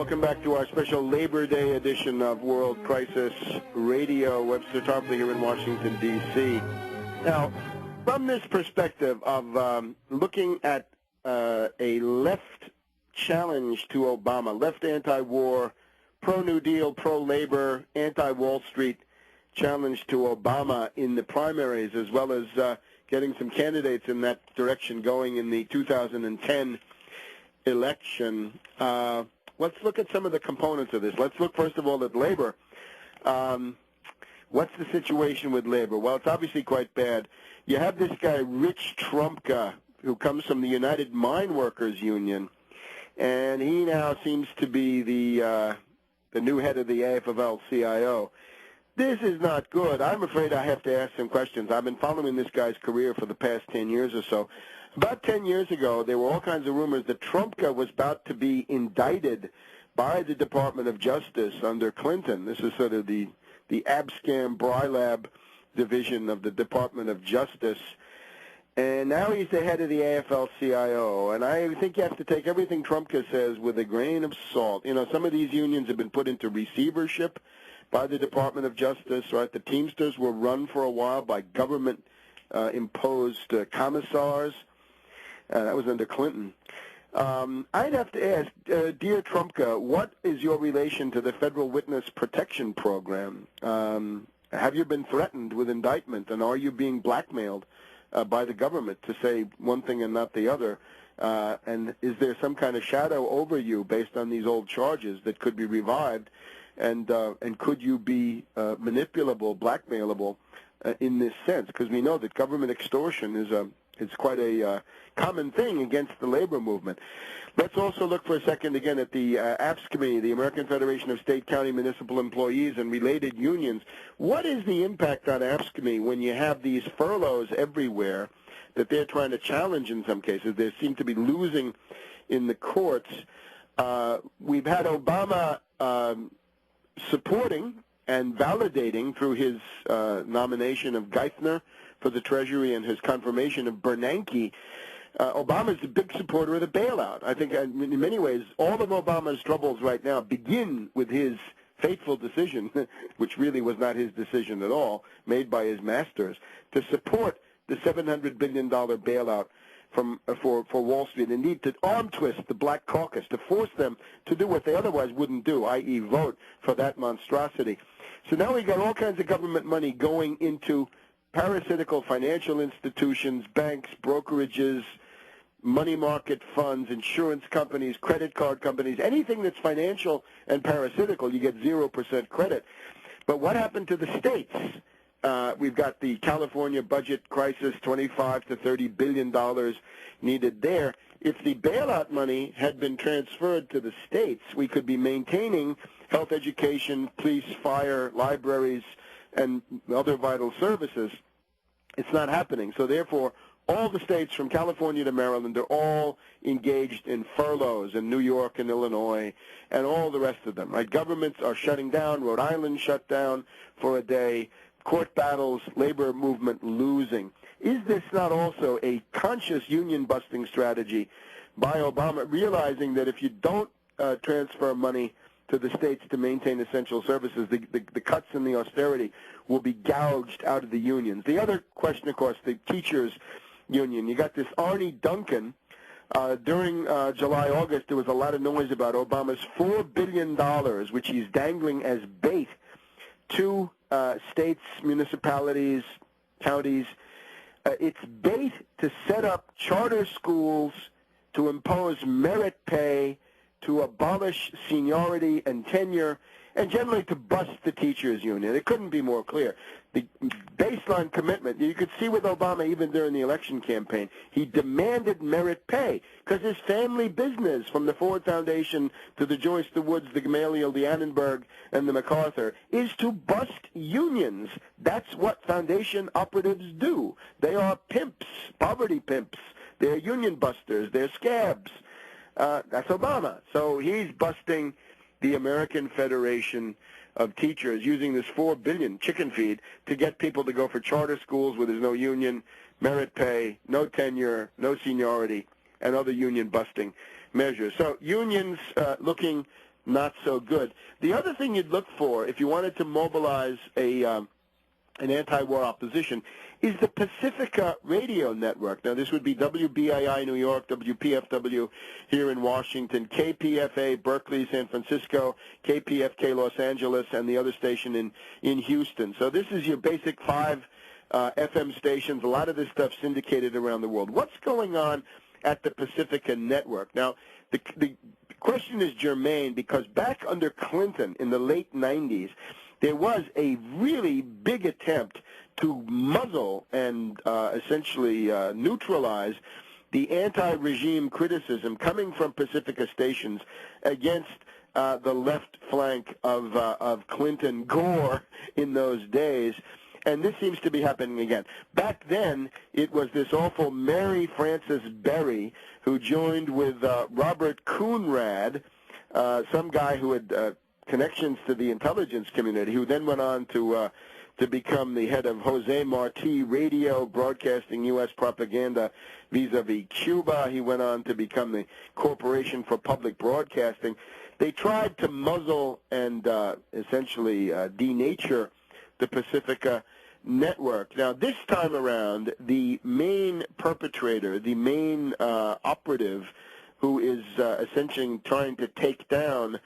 Welcome back to our special Labor Day edition of World Crisis Radio. Webster Tarpley here in Washington, D.C. Now, from this perspective of looking at a left challenge to Obama, left anti-war, pro-New Deal, pro-labor, anti-Wall Street challenge to Obama in the primaries, as well as getting some candidates in that direction going in the 2010 election. Let's look at some of the components of this. Let's look, first of all, at labor. What's the situation with labor? Well, it's obviously quite bad. You have this guy, Rich Trumka, who comes from the United Mine Workers Union, and he now seems to be the new head of the AFL-CIO. This is not good. I'm afraid I have to ask some questions. I've been following this guy's career for the past 10 years or so. About 10 years ago, there were all kinds of rumors that Trumka was about to be indicted by the Department of Justice under Clinton. This is sort of the Abscam Brylab division of the Department of Justice. And now he's the head of the AFL-CIO. And I think you have to take everything Trumka says with a grain of salt. You know, some of these unions have been put into receivership by the Department of Justice, right? The Teamsters were run for a while by government-imposed commissars. That was under Clinton. I'd have to ask, dear Trumka, what is your relation to the Federal Witness Protection Program? Have you been threatened with indictment, and are you being blackmailed by the government to say one thing and not the other? And is there some kind of shadow over you based on these old charges that could be revived? And could you be manipulable, blackmailable in this sense? Because we know that government extortion is quite a common thing against the labor movement. Let's also look for a second again at the AFSCME Committee, the American Federation of State, County, Municipal Employees and related unions. What is the impact on AFSCME Committee when you have these furloughs everywhere that they're trying to challenge in some cases? They seem to be losing in the courts. We've had Obama supporting and validating through his nomination of Geithner for the Treasury and his confirmation of Bernanke. Obama's a big supporter of the bailout. I think in many ways all of Obama's troubles right now begin with his fateful decision, which really was not his decision at all, made by his masters, to support the $700 billion bailout for Wall Street, and indeed to arm twist the Black Caucus, to force them to do what they otherwise wouldn't do, i.e. vote for that monstrosity. So now we got all kinds of government money going into parasitical financial institutions, banks, brokerages, money market funds, insurance companies, credit card companies, anything that's financial and parasitical, you get 0% credit. But what happened to the states? We've got the California budget crisis, $25 to $30 billion needed there. If the bailout money had been transferred to the states, we could be maintaining health, education, police, fire, libraries, and other vital services. It's not happening. So therefore, all the states from California to Maryland are all engaged in furloughs in New York and Illinois and all the rest of them. Right? Governments are shutting down. Rhode Island shut down for a day. Court battles, labor movement losing. Is this not also a conscious union-busting strategy by Obama, realizing that if you don't transfer money to the states to maintain essential services, the cuts and the austerity will be gouged out of the unions? The other question, of course, the teachers' union. You got this Arnie Duncan. During July, August, there was a lot of noise about Obama's $4 billion, which he's dangling as bait to states, municipalities, counties. It's bait to set up charter schools, to impose merit pay, to abolish seniority and tenure, and generally to bust the teachers' union. It couldn't be more clear. The baseline commitment, you could see with Obama even during the election campaign, he demanded merit pay because his family business, from the Ford Foundation to the Joyce, the Woods, the Gamaliel, the Annenberg, and the MacArthur, is to bust unions. That's what foundation operatives do. They are pimps, poverty pimps. They're union busters. They're scabs. That's Obama. So he's busting the American Federation of Teachers, using this $4 billion chicken feed to get people to go for charter schools where there's no union, merit pay, no tenure, no seniority, and other union busting measures. So unions looking not so good. The other thing you'd look for if you wanted to mobilize an anti-war opposition is the Pacifica radio network. Now, this would be WBII New York, WPFW here in Washington, KPFA Berkeley, San Francisco, KPFK Los Angeles, and the other station in Houston. So this is your basic 5 FM stations. A lot of this stuff syndicated around the world. What's going on at the Pacifica network? Now, the question is germane because back under Clinton in the late 90s, there was a really big attempt to muzzle and essentially neutralize the anti-regime criticism coming from Pacifica stations against the left flank of Clinton Gore in those days. And this seems to be happening again. Back then, it was this awful Mary Frances Berry who joined with Robert Coonrad, some guy who had connections to the intelligence community, who then went on to become the head of Jose Marti Radio, broadcasting U.S. propaganda vis-a-vis Cuba. He went on to become the Corporation for Public Broadcasting. They tried to muzzle and essentially denature the Pacifica network. Now, this time around, the main perpetrator, the main operative who is essentially trying to take down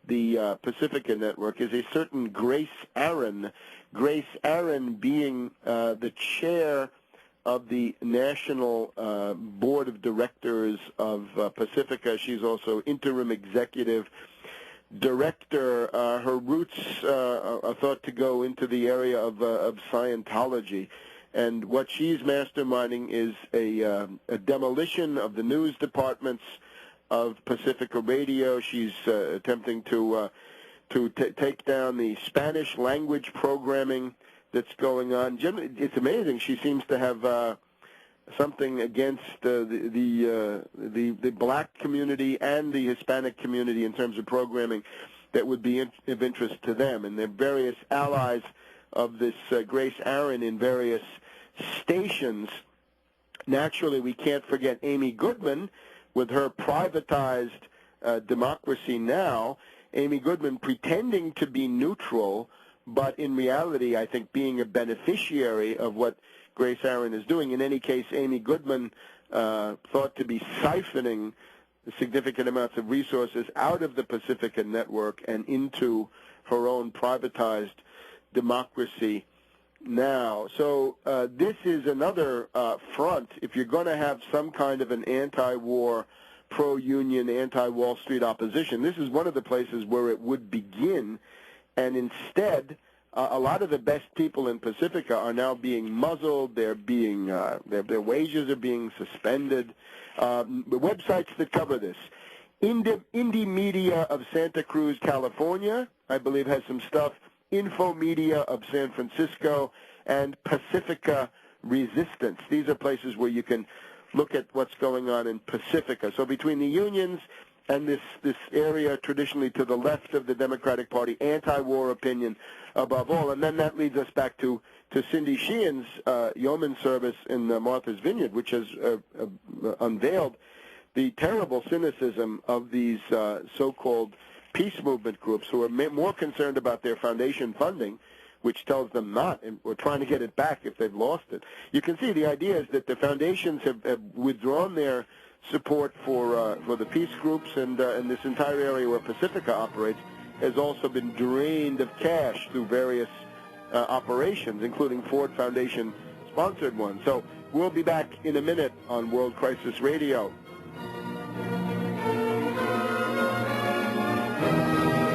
the Pacifica network is a certain Grace Aaron. Grace Aaron being the chair of the National Board of Directors of Pacifica. She's also interim executive director. Her roots are thought to go into the area of Scientology. And what she's masterminding is a demolition of the news departments of Pacifica Radio. She's attempting to take down the Spanish language programming that's going on. It's amazing. She seems to have something against the black community and the Hispanic community in terms of programming that would be of interest to them. And they're various allies of this Grace Aaron in various stations. Naturally, we can't forget Amy Goodman with her privatized Democracy Now!. Amy Goodman pretending to be neutral, but in reality, I think, being a beneficiary of what Grace Aaron is doing. In any case, Amy Goodman thought to be siphoning significant amounts of resources out of the Pacifica network and into her own privatized Democracy Now. So this is another front. If you're going to have some kind of an anti-war, pro-union, anti-Wall Street opposition, this is one of the places where it would begin. And instead, a lot of the best people in Pacifica are now being muzzled. They're being their wages are being suspended. The websites that cover this: Indie Media of Santa Cruz, California, I believe, has some stuff. Info Media of San Francisco, and Pacifica Resistance. These are places where you can look at what's going on in Pacifica. So between the unions and this area traditionally to the left of the Democratic Party, anti-war opinion above all. And then that leads us back to Cindy Sheehan's yeoman service in Martha's Vineyard, which has unveiled the terrible cynicism of these so-called peace movement groups who are more concerned about their foundation funding, which tells them not, and we're trying to get it back if they've lost it. You can see the idea is that the foundations have withdrawn their support for the peace groups, and this entire area where Pacifica operates has also been drained of cash through various operations, including Ford Foundation-sponsored ones. So we'll be back in a minute on World Crisis Radio.